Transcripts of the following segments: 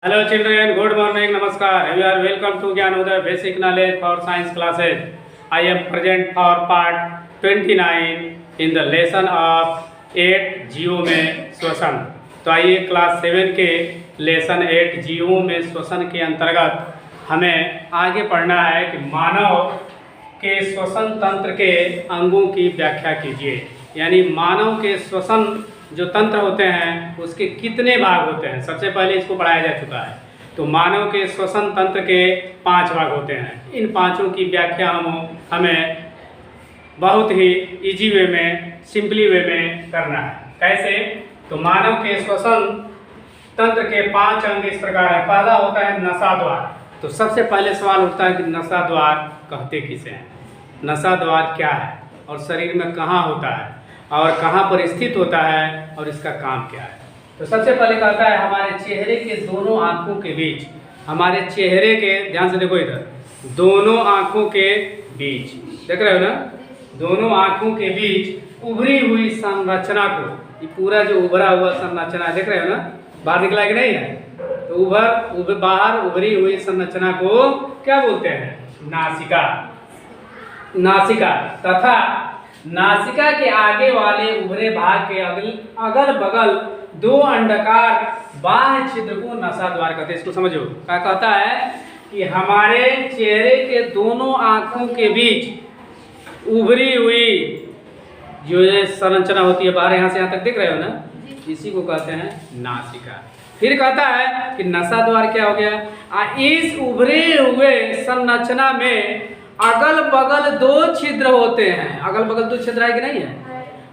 Hello children, good morning, namaskar. You are welcome to Gyanodaya Basic Knowledge for Science classes. I am present for part 29 in the lesson of 8 जीवों में श्वसन। तो आइए class 7 के lesson 8 जीवों में श्वसन के अंतर्गत हमें आगे पढ़ना है कि मानव के श्वसन तंत्र के अंगों की व्याख्या कीजिए। यानी मानव के श्वसन जो तंत्र होते हैं उसके कितने भाग होते हैं। सबसे पहले इसको पढ़ाया जा चुका है। तो मानव के श्वसन तंत्र के 5 भाग होते हैं। इन पांचों की व्याख्या हमें बहुत ही इजी वे में, सिंपली वे में करना है। कैसे? तो मानव के श्वसन तंत्र के 5 अंग इस प्रकार है। पहला होता है नसाद्वार। तो सबसे पहले सवाल उठता है कि नसाद्वार कहते किसे हैं, नसाद्वार क्या है और शरीर में कहाँ होता है और कहाँ पर स्थित होता है और इसका काम क्या है। तो सबसे पहले कहता है हमारे चेहरे के दोनों आँखों के बीच, हमारे चेहरे के, ध्यान से देखो इधर, दोनों आँखों के बीच, देख रहे हो ना, दोनों आँखों के बीच उभरी हुई संरचना को, ये पूरा जो उभरा हुआ संरचना देख रहे हो ना, बाहर निकला कि नहीं है, तो बाहर उभरी हुई संरचना को क्या बोलते हैं? नासिका। नासिका तथा नासिका के आगे वाले उभरे भाग के अगल बगल 2 अंडाकार बाह्य छिद्र को नसाद्वार कहते हैं। इसको समझो, क्या कहता है कि हमारे चेहरे के दोनों आँखों के बीच उभरी हुई जो ये संरचना होती है, बाहर यहाँ से यहाँ तक देख रहे हो ना, इसी को कहते हैं नासिका। फिर कहता है कि नसाद्वार क्या हो गया? इस उभरे हुए संरचना में अगल बगल 2 छिद्र होते हैं। अगल बगल 2 छिद्र है कि नहीं है?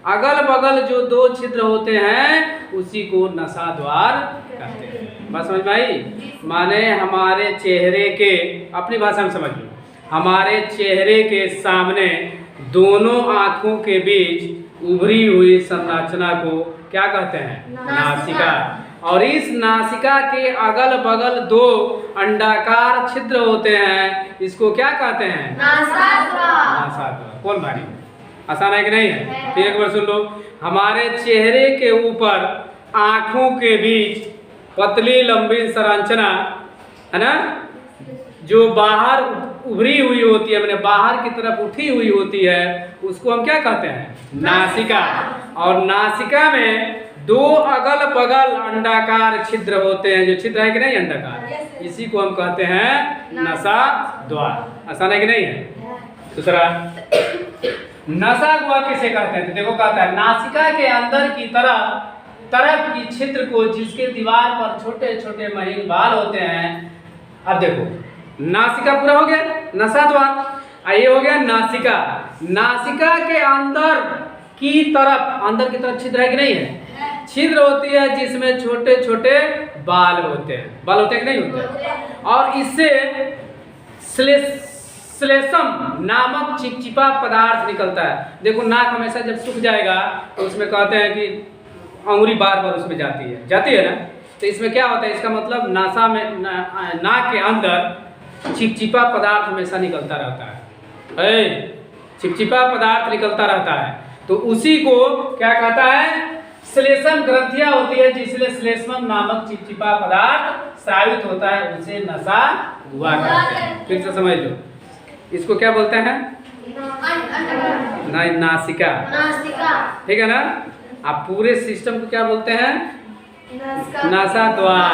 अगल बगल जो 2 छिद्र होते हैं उसी को नसाद्वार कहते हैं। बात समझ में आई? माने हमारे चेहरे के, अपनी भाषा में समझ लो, हमारे चेहरे के सामने दोनों आँखों के बीच उभरी हुई संरचना को क्या कहते हैं? नासिका। और इस नासिका के अगल बगल 2 अंडाकार छिद्र होते हैं, इसको क्या कहते हैं? नासाद्वार। नासाद्वार। कौन भारी? आसान है कि नहीं है? फिर एक बार सुन लो, हमारे चेहरे के ऊपर आँखों के बीच पतली लंबी संरचना है ना, जो बाहर उभरी हुई होती है, मैंने बाहर की तरफ उठी हुई होती है, उसको हम क्या कहते हैं? नासिका। और नासिका में 2 अगल बगल अंडाकार छिद्र होते हैं, जो छिद्र है कि नहीं अंडाकार, इसी को हम कहते हैं नसाद्वार। आसान है कि नहीं है? दूसरा, नसागुहा किसे कहते हैं? तो देखो कहता है नासिका के अंदर की तरफ की छिद्र को, जिसके दीवार पर छोटे छोटे महीन बाल होते हैं। अब देखो, नासिका पूरा हो गया, नसाद्वार। ये हो गया नासिका। नासिका के अंदर की तरफ छिद्र है कि नहीं है? छिद्र होती है जिसमें छोटे छोटे बाल होते हैं। बाल होते हैं कि नहीं होते? और इससे श्लेष्म नामक चिपचिपा पदार्थ निकलता है। देखो, नाक हमेशा जब सूख जाएगा तो उसमें कहते हैं कि अंगुली बार बार उसमें जाती है ना, तो इसमें क्या होता है? इसका मतलब नासा में, नाक के अंदर चिपचिपा पदार्थ हमेशा निकलता रहता है, चिपचिपा पदार्थ निकलता रहता है। तो उसी को क्या कहता है? श्लेष्म ग्रंथियां होती है, जिससे श्लेष्म नामक चिपचिपा पदार्थ स्रावित होता है, उसे नसागुहा कहते हैं। फिर से समझ लो, इसको क्या बोलते हैं? नहीं, नासिका। ठीक है ना? आप पूरे सिस्टम को क्या बोलते हैं? नसाद्वार।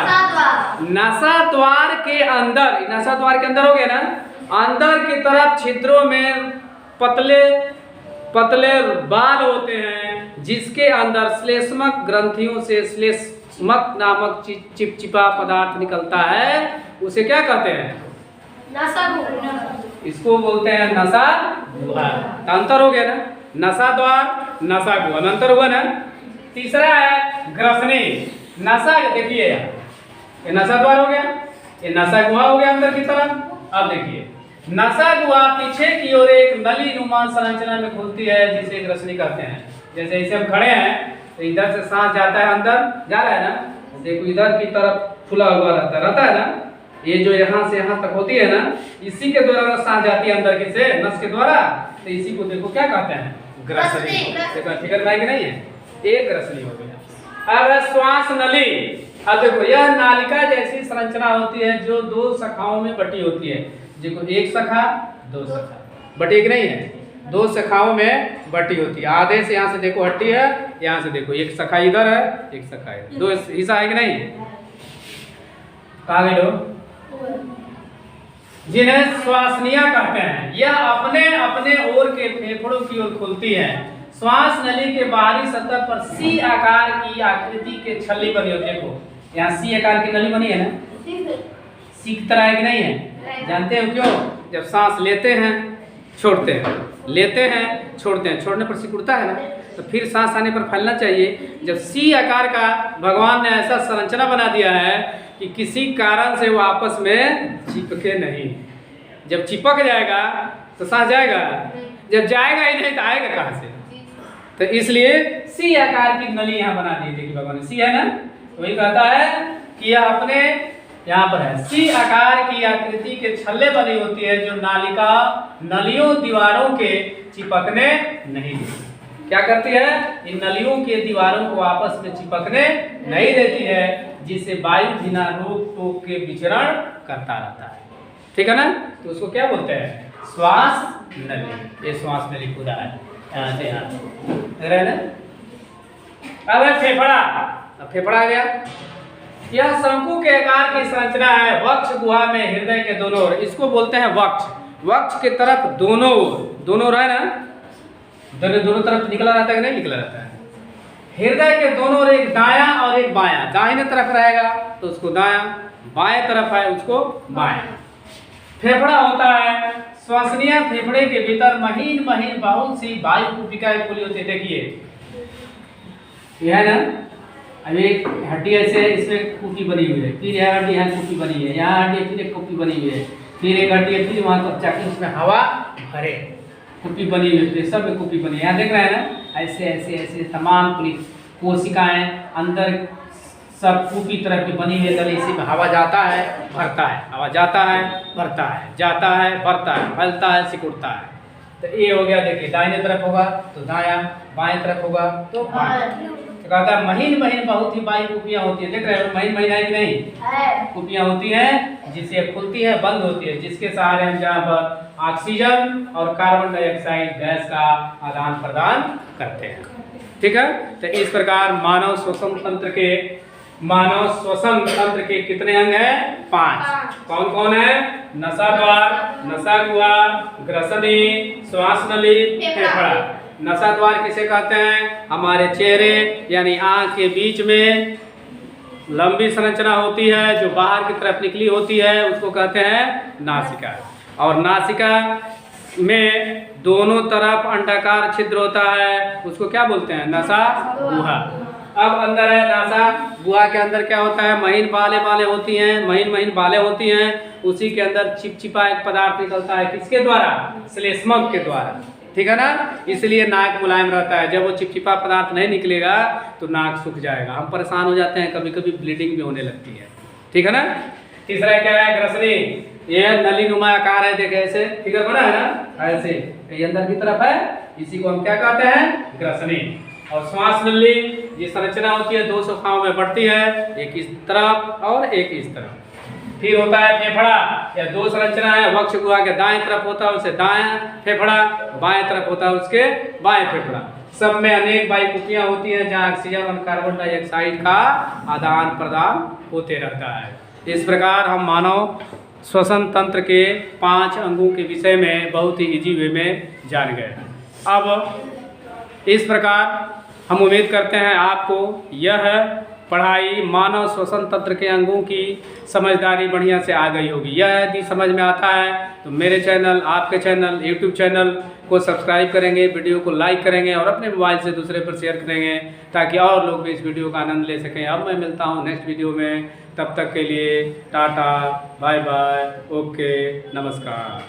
नसाद्वार के अंदर, नसाद्वार के अंदर हो गया ना, अंदर की तरफ छिद्रों में पतले बाल होते हैं, जिसके अंदर श्लेष्मक ग्रंथियों से श्लेष्मक नामक चिपचिपा पदार्थ निकलता है, उसे क्या कहते हैं? नसागुहा। इसको बोलते हैं नसागुहा। अंतर हो गया ना, नसाद्वार नसागुहा में अंतर हुआ ना। तीसरा है ग्रसनी। नसा, देखिए ये नसाद्वार हो गया, ये नसागुहा हो गया अंदर की तरफ। अब देखिए, नसागुहा पीछे की ओर एक नली नुमा संरचना में खुलती है, जिसे ग्रसनी कहते हैं। जैसे इसे हम खड़े हैं तो इधर से सांस जाता है, अंदर जा रहा है ना, देखो इधर की तरफ खुला हुआ रहता है ना, ये जो यहाँ से यहाँ तक होती है ना, इसी के द्वारा सांस जाती है अंदर की से, नस के द्वारा। तो इसी को देखो क्या कहते हैं? ग्रसनी। ठीक है कि नहीं है? एक ग्रसनी हो गया। अब श्वास नली। अब देखो यह नालिका जैसी संरचना होती है जो दो शाखाओं में बटी होती है। देखो एक शाखा दो शाखा, बट एक नहीं है, दो शाखाओं में बटी होती है। आधे से यहाँ से देखो हड्डी है, यहाँ से देखो एक शाखा इधर है, एक शाखा इधर, दो हिस्सा है कि नहीं? कहाँ गए लोग? जिन्हें श्वासनिया कहते हैं। यह अपने अपने ओर के फेफड़ों की ओर खुलती है। श्वास नली के बाहरी सतह पर सी आकार की आकृति के छल्ली बनी होती है। देखो यहाँ सी आकार की नली बनी है ना, सी की तरह है कि नहीं है? जानते हो क्यों? जब सांस लेते हैं छोड़ते हैं, लेते हैं छोड़ते हैं, छोड़ने पर सिकुड़ता है ना, तो फिर सांस आने पर फैलना चाहिए। जब सी आकार का भगवान ने ऐसा संरचना बना दिया है कि किसी कारण से वो आपस में चिपके नहीं। जब चिपक जाएगा तो सांस जाएगा, जब जाएगा ही नहीं तो आएगा कहाँ से? तो इसलिए सी आकार की नली यहाँ बना दी थी भगवान ने। सी है ना, वही कहता है कि यह अपने यहाँ पर है सी आकार की आकृति के छल्ले बनी होती है जो नालिका नलियों दीवारों के चिपकने नहीं देती। क्या करती है? इन नलियों के दीवारों को आपस में चिपकने नहीं देती है, जिससे वायु बिना रोक टोक के विचरण करता रहता है। ठीक है ना? तो उसको क्या बोलते हैं? श्वास नली। ये श्वास नली पूरा है यहाँ से यहाँ ना। अब है फेफड़ा। अब फेफड़ा आ गया। यह शंकु के आकार की संरचना है। वक्ष गुहा में हृदय के दोनों ओर, इसको बोलते हैं वक्ष। वक्ष के तरफ दोनों ओर, दोनों ओर है ना, दोनों तरफ निकला रहता है कि नहीं निकला रहता है? हृदय के दोनों ओर एक दायां और एक बायां। दाहिने तरफ रहेगा तो उसको दायां, बाएं तरफ है उसको बायां। फेफड़ा होता है श्वसनीय फेफड़े के भीतर महीन महीन बहुत सी वायु कुपिकाएं खुली होती है। देखिए यह है ना, अब एक हड्डी ऐसे इसमें कुपी बनी हुई है, फिर यह हड्डी यहाँ कुपी बनी है, यहाँ हड्डी फिर एक कुपी बनी हुई है, फिर एक हड्डी है, फिर वहाँ पर चाकू उसमें हवा भरे कुपी बनी हुई है, सब में कुपी बनी है। यहाँ देख रहे हैं ना, ऐसे ऐसे ऐसे तमाम पूरी कोशिकाएं अंदर सब कुपी तरह की बनी हुई है। इसी में हवा जाता है भरता है, हवा जाता है भरता है, जाता है भरता है, फैलता है सिकुड़ता है। तो ये हो गया। देखिए दाहिने तरफ होगा तो दायां, बाएं तरफ होगा तो बायां। तो कहता है महीन महीन बहुत ही बाई कुपियां होती है। देख रहे हो महीन महीन है कि नहीं? कुपियां होती हैं जिससे खुलती है बंद होती है, जिसके सहारे हम जहाँ पर ऑक्सीजन और कार्बन डाइऑक्साइड गैस का आदान प्रदान करते हैं। ठीक है? तो इस प्रकार मानव श्वसन तंत्र के कितने अंग हैं? 5। कौन कौन है? नसा द्वार, नसा गुहा, ग्रसनी, श्वास नली, फेफड़ा। नसा द्वार किसे कहते हैं? हमारे चेहरे यानी आँख के बीच में लंबी संरचना होती है जो बाहर की तरफ निकली होती है, उसको कहते हैं नासिका। और नासिका में दोनों तरफ अंडाकार छिद्र होता है, उसको क्या बोलते हैं? नसा गुहा। अब अंदर है नासा गुहा के अंदर क्या होता है? महीन बालें होती हैं, महीन बालें होती हैं, उसी के अंदर चिपचिपा एक पदार्थ निकलता है। किसके द्वारा? श्लेष्मक के द्वारा। ठीक है ना? इसलिए नाक मुलायम रहता है। जब वो चिपचिपा पदार्थ नहीं निकलेगा तो नाक सूख जाएगा, हम परेशान हो जाते हैं, कभी कभी ब्लीडिंग भी होने लगती है। ठीक है ना? तीसरा क्या है? ग्रसनी। ये नली नुमा आकार है, देखे ऐसे फिगर बना है ना, ऐसे ये अंदर की तरफ है, इसी को हम क्या कहते हैं? ग्रसनी। और श्वास नली ये संरचना होती है, 2 शाखाओं में बढ़ती है, एक इस तरफ और एक इस तरफ। फिर होता है फेफड़ा। यह 2 संरचना है, वक्ष गुहा के दाएं तरफ होता है उसे दायां फेफड़ा, बाएं तरफ होता है उसके बाएं फेफड़ा। सब में अनेक वायु कुपियां होती हैं जहां ऑक्सीजन और कार्बन डाइऑक्साइड का आदान प्रदान होते रहता है। इस प्रकार हम मानव श्वसन तंत्र के 5 अंगों के विषय में बहुत ही इजी वे में जान गए। अब इस प्रकार हम उम्मीद करते हैं आपको यह पढ़ाई मानव श्वसन तंत्र के अंगों की समझदारी बढ़िया से आ गई होगी। यह यदि समझ में आता है तो मेरे चैनल, आपके चैनल, यूट्यूब चैनल को सब्सक्राइब करेंगे, वीडियो को लाइक करेंगे और अपने मोबाइल से दूसरे पर शेयर करेंगे ताकि और लोग भी इस वीडियो का आनंद ले सकें। अब मैं मिलता हूँ नेक्स्ट वीडियो में, तब तक के लिए टाटा, बाय बाय, ओके, नमस्कार।